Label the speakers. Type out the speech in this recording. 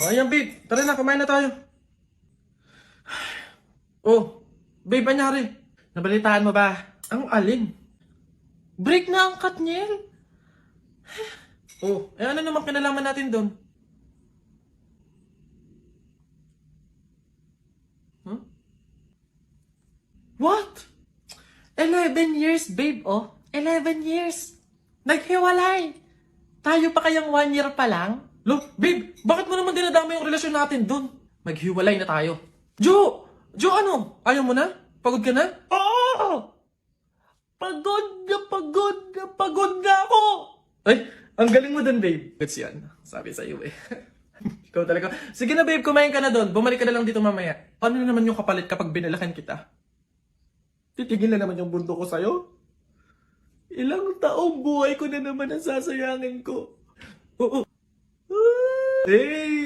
Speaker 1: O, ayan, babe. Tara na, kumain na tayo. Oh, babe, anyari? Nabalitaan mo ba? Ang alin? Break na ang Katniel. Oh, eh ano naman kinalaman natin doon? Huh? What? 11 years, babe, oh. 11 years. Naghiwalay. Tayo pa kayang 1 year pa lang? Lo, babe, bakit mo naman dinadama yung relasyon natin doon? Maghiwalay na tayo. Jo! Jo, ano? Ayaw mo na? Pagod ka na? Oo! Pagod na ako! Ay, ang galing mo dun, babe. Goods yan. Sabi sa'yo, eh. Ikaw talaga. Sige na, babe, kumain ka na doon. Bumalik ka na lang dito mamaya. Paano na naman yung kapalit kapag binalakan kita? Titigil na naman yung bundo ko sa'yo? Ilang taong buhay ko na naman ang sasayangin ko. Oo. Hey!